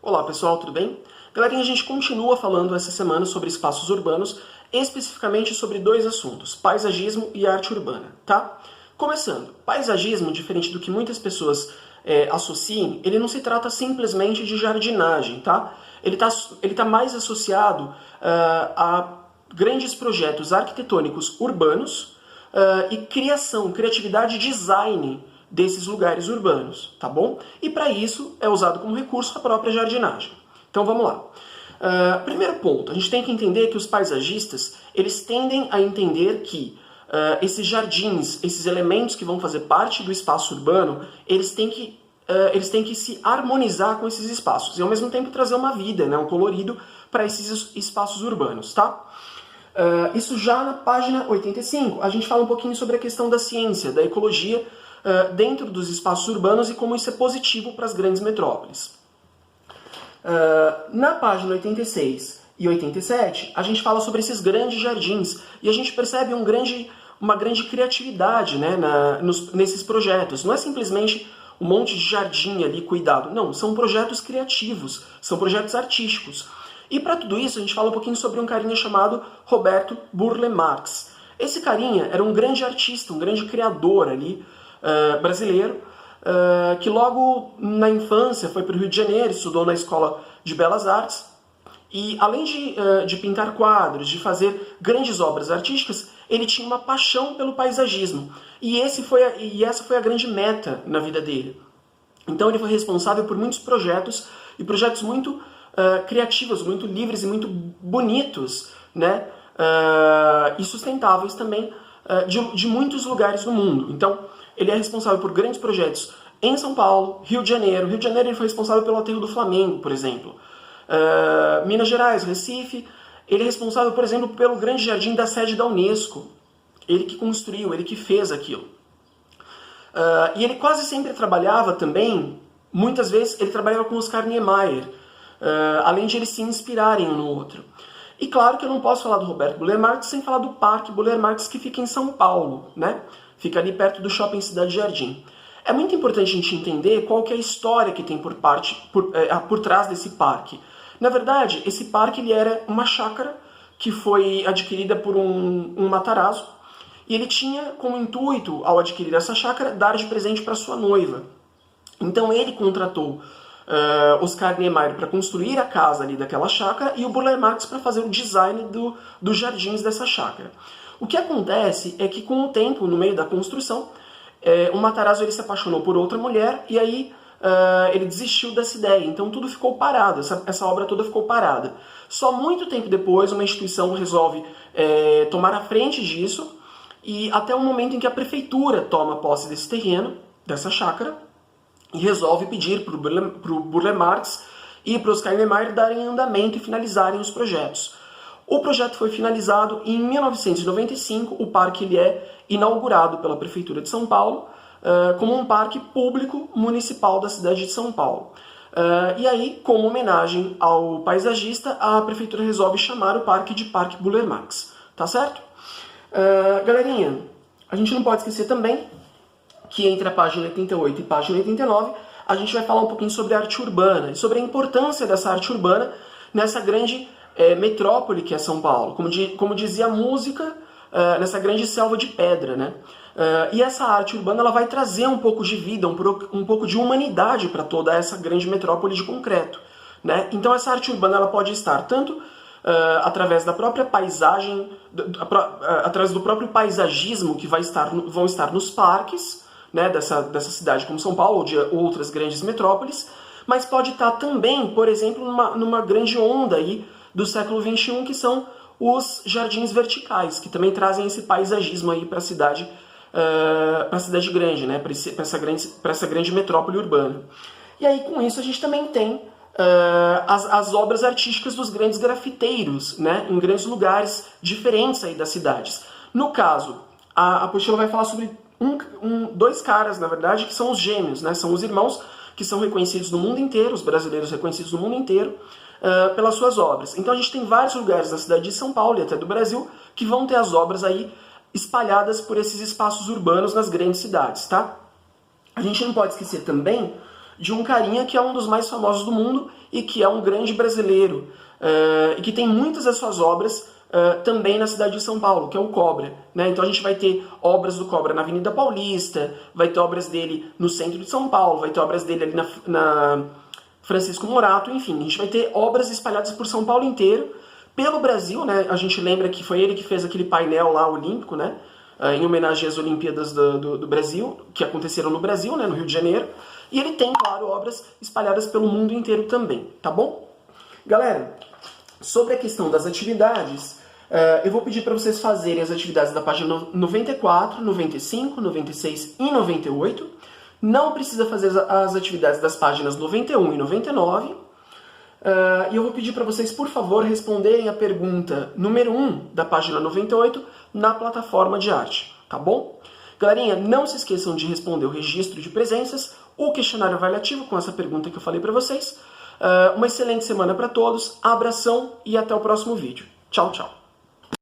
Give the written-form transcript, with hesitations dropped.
Olá pessoal, tudo bem? Galerinha, a gente continua falando essa semana sobre espaços urbanos, especificamente sobre dois assuntos, paisagismo e arte urbana, tá? Começando, paisagismo, diferente do que muitas pessoas associem, ele não se trata simplesmente de jardinagem, tá? Ele tá mais associado a grandes projetos arquitetônicos urbanos e criatividade e design desses lugares urbanos, tá bom? E para isso é usado como recurso a própria jardinagem. Então vamos lá. Primeiro ponto, a gente tem que entender que os paisagistas, eles tendem a entender que esses jardins, esses elementos que vão fazer parte do espaço urbano, eles têm que se harmonizar com esses espaços e ao mesmo tempo trazer uma vida, né, um colorido para esses espaços urbanos, tá? Isso já na página 85, a gente fala um pouquinho sobre a questão da ciência, da ecologia, dentro dos espaços urbanos e como isso é positivo para as grandes metrópoles. Na página 86 e 87, a gente fala sobre esses grandes jardins e a gente percebe uma grande criatividade, né, nesses projetos. Não é simplesmente um monte de jardim ali cuidado, não, são projetos criativos, são projetos artísticos. E para tudo isso a gente fala um pouquinho sobre um carinha chamado Roberto Burle Marx. Esse carinha era um grande artista, um grande criador ali, brasileiro, que logo na infância foi para o Rio de Janeiro, estudou na Escola de Belas Artes, e além de pintar quadros, de fazer grandes obras artísticas, ele tinha uma paixão pelo paisagismo, e essa foi a grande meta na vida dele. Então ele foi responsável por muitos projetos, e projetos muito criativos, muito livres e muito bonitos, né? E sustentáveis também, de muitos lugares do mundo. Então, ele é responsável por grandes projetos em São Paulo, Rio de Janeiro. Rio de Janeiro ele foi responsável pelo Aterro do Flamengo, por exemplo. Minas Gerais, Recife. Ele é responsável, por exemplo, pelo grande jardim da sede da Unesco. Ele que construiu, ele que fez aquilo. E ele quase sempre trabalhava também, muitas vezes, ele trabalhava com Oscar Niemeyer, além de eles se inspirarem um no outro. E claro que eu não posso falar do Roberto Burle Marx sem falar do Parque Burle Marx, que fica em São Paulo, né? Fica ali perto do Shopping Cidade Jardim. É muito importante a gente entender qual que é a história que tem por trás desse parque. Na verdade, esse parque ele era uma chácara que foi adquirida por um Matarazzo, e ele tinha como intuito, ao adquirir essa chácara, dar de presente para sua noiva. Então ele contratou Oscar Niemeyer para construir a casa ali daquela chácara e o Burle Marx para fazer o design dos jardins dessa chácara. O que acontece é que com o tempo, no meio da construção, o Matarazzo ele se apaixonou por outra mulher e aí ele desistiu dessa ideia. Então tudo ficou parado, essa obra toda ficou parada. Só muito tempo depois uma instituição resolve tomar a frente disso e até o momento em que a prefeitura toma posse desse terreno, dessa chácara, e resolve pedir para o Burle Marx e para o Oscar Niemeyer darem andamento e finalizarem os projetos. O projeto foi finalizado e em 1995 o parque ele é inaugurado pela Prefeitura de São Paulo como um parque público municipal da cidade de São Paulo. E aí, como homenagem ao paisagista, a Prefeitura resolve chamar o parque de Parque Burle Marx. Tá certo? Galerinha, a gente não pode esquecer também que entre a página 88 e página 89 a gente vai falar um pouquinho sobre arte urbana e sobre a importância dessa arte urbana nessa grande metrópole que é São Paulo, como dizia a música, nessa grande selva de pedra, né? E essa arte urbana ela vai trazer um pouco de vida, um pouco de humanidade para toda essa grande metrópole de concreto, né? Então essa arte urbana ela pode estar tanto através da própria paisagem, através do próprio paisagismo que vão estar nos parques, né, dessa cidade como São Paulo ou de outras grandes metrópoles, mas pode estar também, por exemplo, numa grande onda aí do século XXI, que são os jardins verticais, que também trazem esse paisagismo aí para a cidade grande, né, para essa grande metrópole urbana. E aí com isso a gente também tem as obras artísticas dos grandes grafiteiros, né, em grandes lugares diferentes aí das cidades. No caso, a apostila vai falar sobre dois caras, na verdade, que são os gêmeos, né, são os irmãos que são reconhecidos no mundo inteiro, os brasileiros reconhecidos no mundo inteiro, pelas suas obras. Então a gente tem vários lugares da cidade de São Paulo e até do Brasil que vão ter as obras aí espalhadas por esses espaços urbanos nas grandes cidades, tá? A gente não pode esquecer também de um carinha que é um dos mais famosos do mundo e que é um grande brasileiro, e que tem muitas das suas obras também na cidade de São Paulo, que é o Cobra, né? Então a gente vai ter obras do Cobra na Avenida Paulista, vai ter obras dele no centro de São Paulo, vai ter obras dele ali na Francisco Morato, enfim, a gente vai ter obras espalhadas por São Paulo inteiro, pelo Brasil, né? A gente lembra que foi ele que fez aquele painel lá olímpico, né? Em homenagem às Olimpíadas do Brasil, que aconteceram no Brasil, né? No Rio de Janeiro. E ele tem, claro, obras espalhadas pelo mundo inteiro também, tá bom? Galera, sobre a questão das atividades, eu vou pedir para vocês fazerem as atividades da página 94, 95, 96 e 98. Não precisa fazer as atividades das páginas 91 e 99. E eu vou pedir para vocês, por favor, responderem a pergunta número 1 da página 98 na plataforma de arte, tá bom? Galerinha, não se esqueçam de responder o registro de presenças, o questionário avaliativo com essa pergunta que eu falei para vocês. Uma excelente semana para todos, abração e até o próximo vídeo. Tchau, tchau!